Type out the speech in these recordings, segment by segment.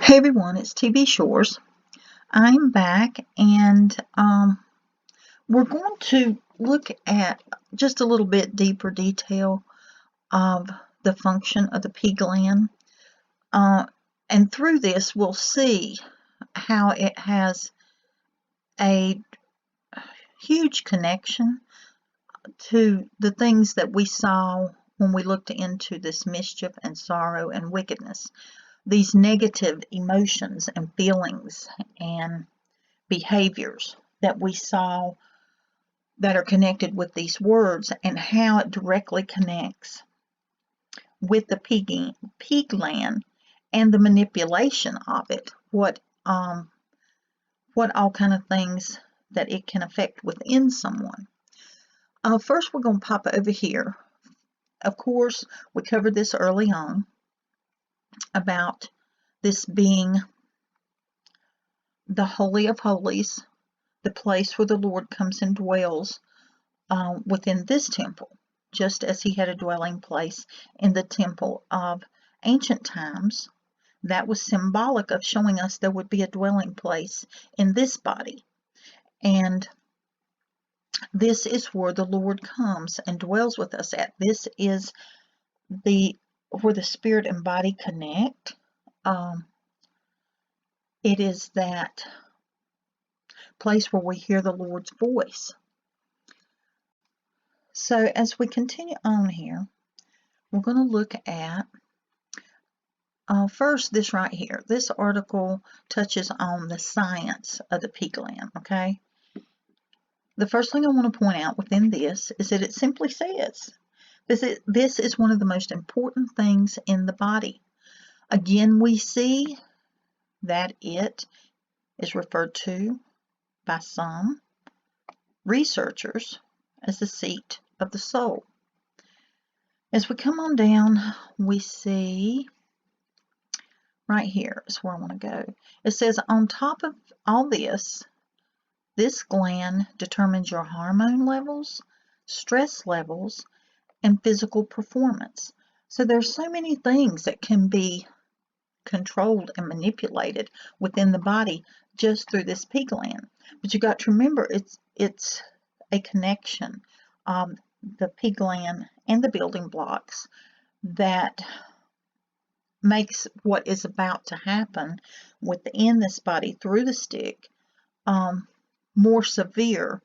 Hey everyone, it's TV Shores. I'm back and we're going to look at just a little bit deeper detail of the function of the pea gland. And through this, we'll see how it has a huge connection to the things that we saw when we looked into this mischief and sorrow and wickedness. These negative emotions and feelings and behaviors that we saw that are connected with these words and how it directly connects with the pea gland and the manipulation of it, what all kind of things that it can affect within someone. First, we're going to pop over here. Of course, we covered this early on about this being the Holy of Holies, the place where the Lord comes and dwells within this temple, just as he had a dwelling place in the temple of ancient times. That was symbolic of showing us there would be a dwelling place in this body. And this is where the Lord comes and dwells with us at. This is where the spirit and body connect. It is that place where we hear the Lord's voice. So as we continue on here, we're going to look at first this right here. This article touches on the science of the pea gland, okay? The first thing I want to point out within this is that it simply says this is one of the most important things in the body. Again, we see that it is referred to by some researchers as the seat of the soul. As we come on down, we see right here is where I want to go. It says on top of all this gland determines your hormone levels, stress levels, and physical performance. So there's so many things that can be controlled and manipulated within the body just through this pea gland. But you got to remember it's a connection. The pea gland and the building blocks that makes what is about to happen within this body through the stick more severe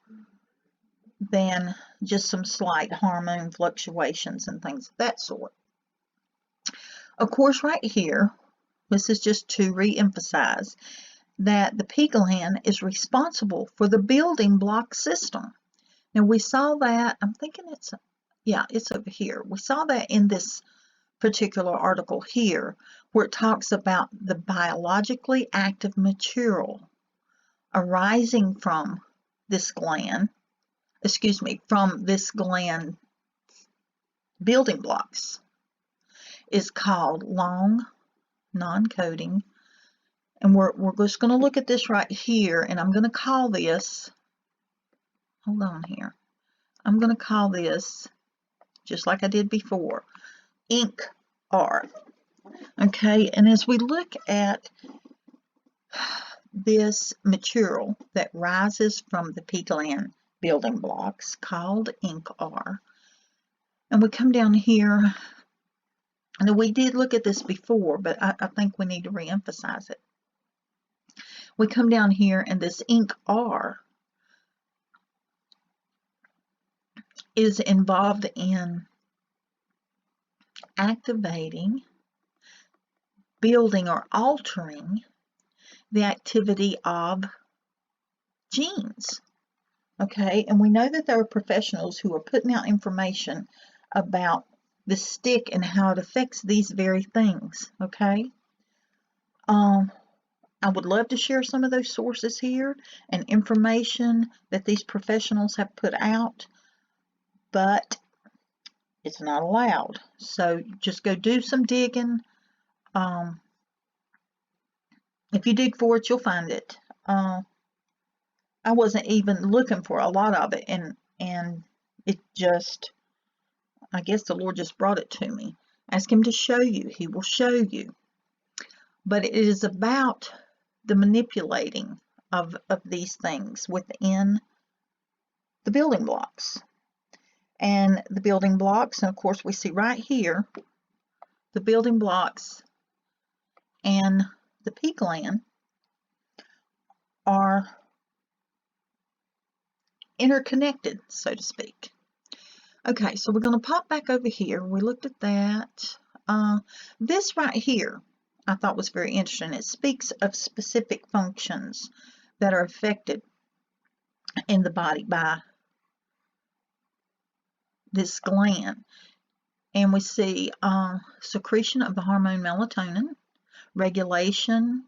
than just some slight hormone fluctuations and things of that sort. Of course, right here, this is just to re-emphasize that the pea gland is responsible for the building block system. Now we saw that, I'm thinking it's over here. We saw that in this particular article here, where it talks about the biologically active material arising from this gland, from this gland building blocks is called long non-coding. And we're just going to look at this right here, and I'm going to call this, hold on here, I'm going to call this, just like I did before, ink R. Okay, and as we look at this material that rises from the pea gland building blocks called ink R, and we come down here, and we did look at this before, but I think we need to re-emphasize it. We come down here, and this ink R is involved in activating, building, or altering the activity of genes. Okay, and we know that there are professionals who are putting out information about the stick and how it affects these very things. Okay, I would love to share some of those sources here and information that these professionals have put out, but it's not allowed. So just go do some digging. If you dig for it, you'll find it. I wasn't even looking for a lot of it, and it just, I guess the Lord just brought it to me. Ask him to show you. He will show you. but it is about the manipulating of these things within the building blocks. And the building blocks, and of course we see right here, the building blocks and the pea gland are interconnected, so to speak. Okay, so we're going to pop back over here. We looked at that. This right here I thought was very interesting. It speaks of specific functions that are affected in the body by this gland. And we see secretion of the hormone melatonin, regulation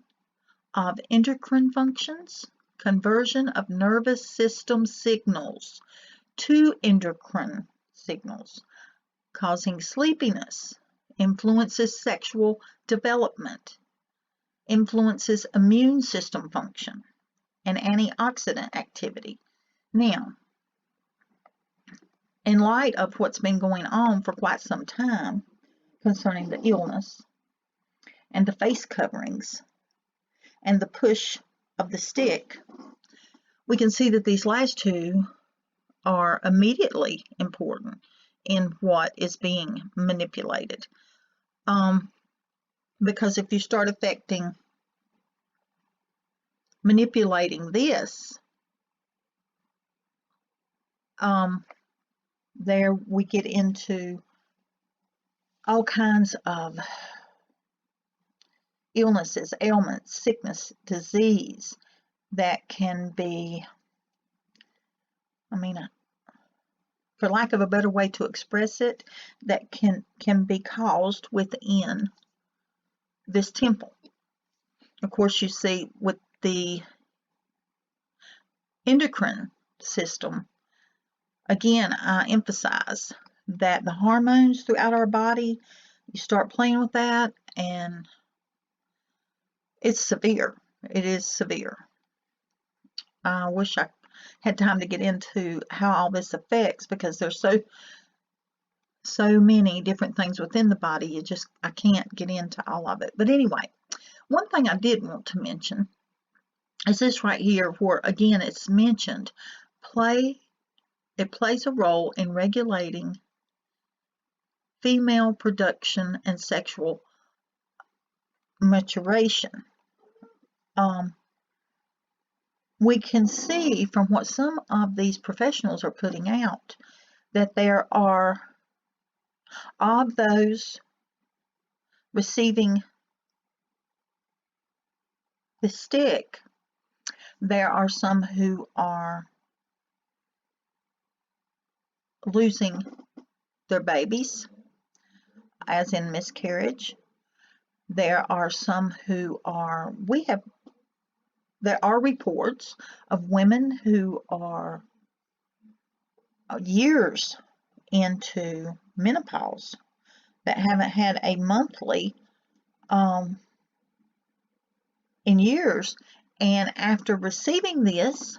of endocrine functions, conversion of nervous system signals to endocrine signals, causing sleepiness, influences sexual development, influences immune system function, and antioxidant activity. Now, in light of what's been going on for quite some time concerning the illness and the face coverings and the push of the stick, we can see that these last two are immediately important in what is being manipulated. Because if you start manipulating this, there we get into all kinds of illnesses, ailments, sickness, disease that can be, for lack of a better way to express it, that can be caused within this temple. Of course, you see with the endocrine system, again, I emphasize that the hormones throughout our body, you start playing with that, and it's severe. It is severe. I wish I had time to get into how all this affects, because there's so many different things within the body. I can't get into all of it. But anyway, one thing I did want to mention is this right here, where again it's mentioned, it plays a role in regulating female production and sexual maturation. We can see from what some of these professionals are putting out that there are, of those receiving the stick, there are some who are losing their babies, as in miscarriage. There are some who are, there are reports of women who are years into menopause that haven't had a monthly in years, and after receiving this,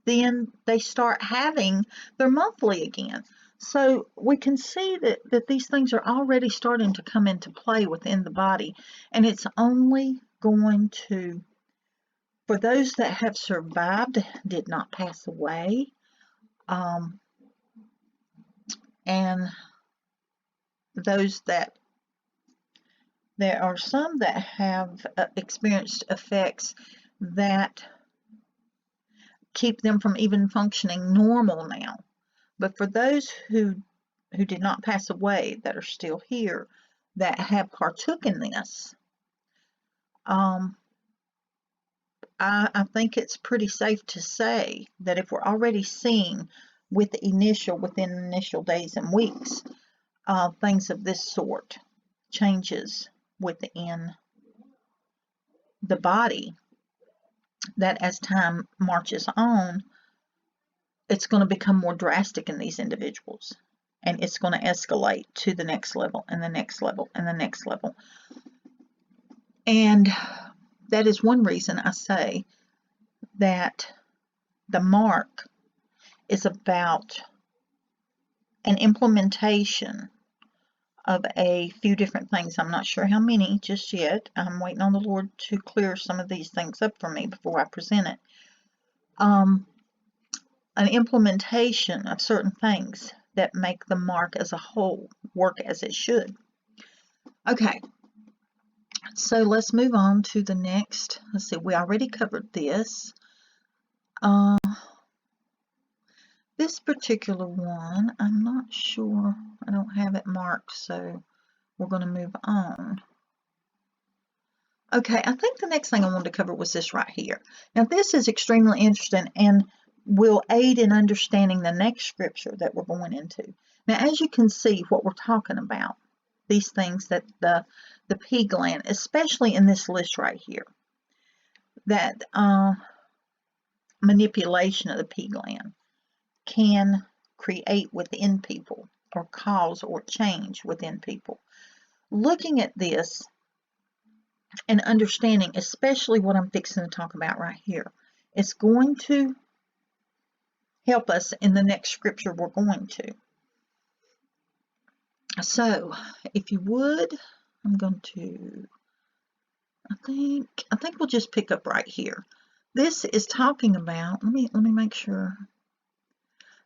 then they start having their monthly again. So we can see that these things are already starting to come into play within the body, and it's only going to, for those that have survived, did not pass away, and those that, there are some that have experienced effects that keep them from even functioning normal now. But for those who did not pass away, that are still here, that have partook in this, I think it's pretty safe to say that if we're already seeing within initial days and weeks, things of this sort, changes within the body, that as time marches on, it's going to become more drastic in these individuals, and it's going to escalate to the next level and the next level and the next level. And that is one reason I say that the mark is about an implementation of a few different things. I'm not sure how many just yet. I'm waiting on the Lord to clear some of these things up for me before I present it. An implementation of certain things that make the mark as a whole work as it should. Okay, so let's move on to the next. Let's see, we already covered this. This particular one, I'm not sure. I don't have it marked, so we're going to move on. Okay, I think the next thing I wanted to cover was this right here. Now, this is extremely interesting and will aid in understanding the next scripture that we're going into. Now, as you can see, what we're talking about, these things that the pea gland, especially in this list right here, that manipulation of the pea gland can create within people or cause or change within people. Looking at this and understanding, especially what I'm fixing to talk about right here, it's going to help us in the next scripture we're going to. So, if you would, I'm going to, I think we'll just pick up right here. This is talking about, let me make sure,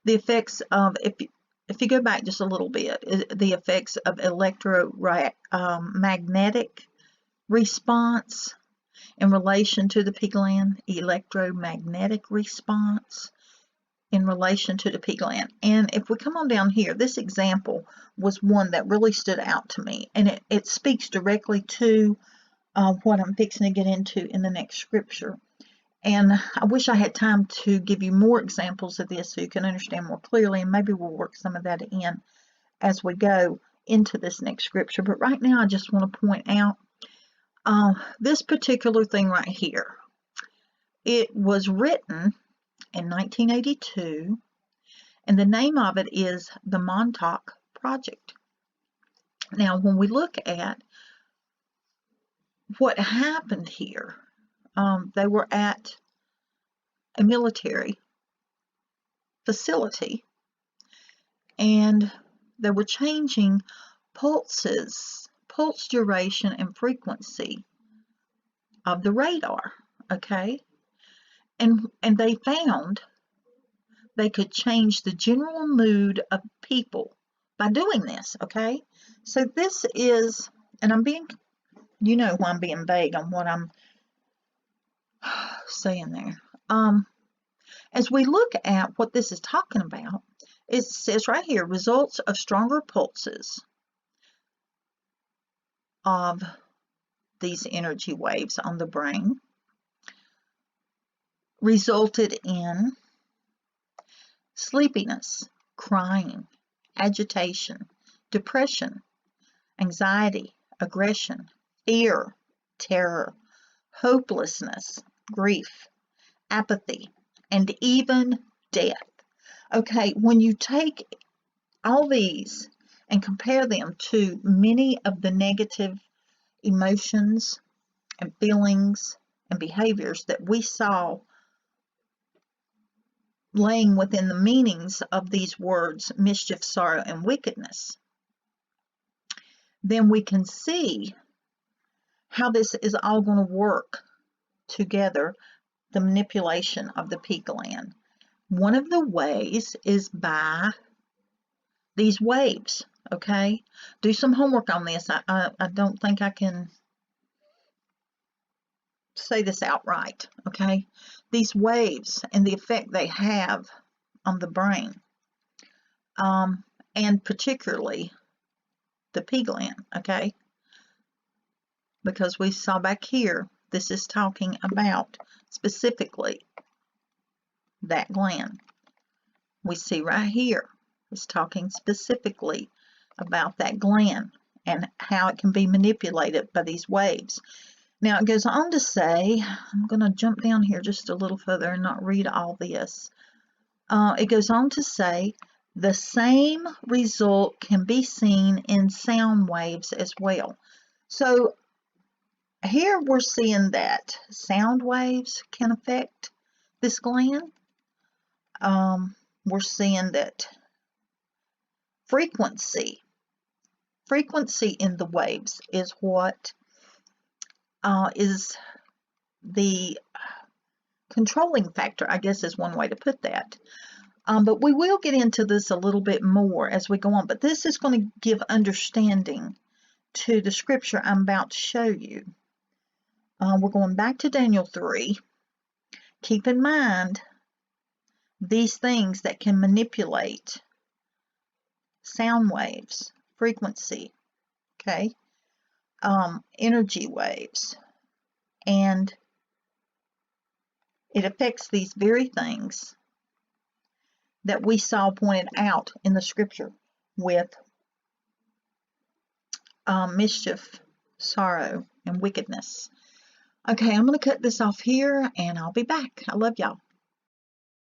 the effects of, if you go back just a little bit, the effects of electromagnetic response in relation to the pea gland, electromagnetic response in relation to the pea gland. And if we come on down here, this example was one that really stood out to me, and it speaks directly to what I'm fixing to get into in the next scripture. And I wish I had time to give you more examples of this so you can understand more clearly, and maybe we'll work some of that in as we go into this next scripture. But right now I just want to point out this particular thing right here. It was written in 1982, and the name of it is the Montauk Project. Now, when we look at what happened here, they were at a military facility, and they were changing pulse duration and frequency of the radar, okay? And they found they could change the general mood of people by doing this, okay? So this is, and I'm being, you know why I'm being vague on what I'm saying there. As we look at what this is talking about, it says right here, results of stronger pulses of these energy waves on the brain resulted in sleepiness, crying, agitation, depression, anxiety, aggression, fear, terror, hopelessness, grief, apathy, and even death. Okay, when you take all these and compare them to many of the negative emotions and feelings and behaviors that we saw laying within the meanings of these words, mischief, sorrow, and wickedness, then we can see how this is all going to work together, the manipulation of the pea gland. One of the ways is by these waves, okay? Do some homework on this. I don't think I can say this outright, okay? These waves and the effect they have on the brain, and particularly the pea gland, okay? Because we saw back here, this is talking about specifically that gland. We see right here, it's talking specifically about that gland and how it can be manipulated by these waves. Now it goes on to say, I'm going to jump down here just a little further and not read all this. It goes on to say, the same result can be seen in sound waves as well. So here we're seeing that sound waves can affect this gland. We're seeing that frequency frequency in the waves is what is the controlling factor, I guess is one way to put that. But we will get into this a little bit more as we go on. But this is going to give understanding to the scripture I'm about to show you. We're going back to Daniel 3. Keep in mind these things that can manipulate sound waves, frequency, okay, energy waves, and it affects these very things that we saw pointed out in the scripture with mischief, sorrow, and wickedness. Okay, I'm going to cut this off here, and I'll be back. I love y'all.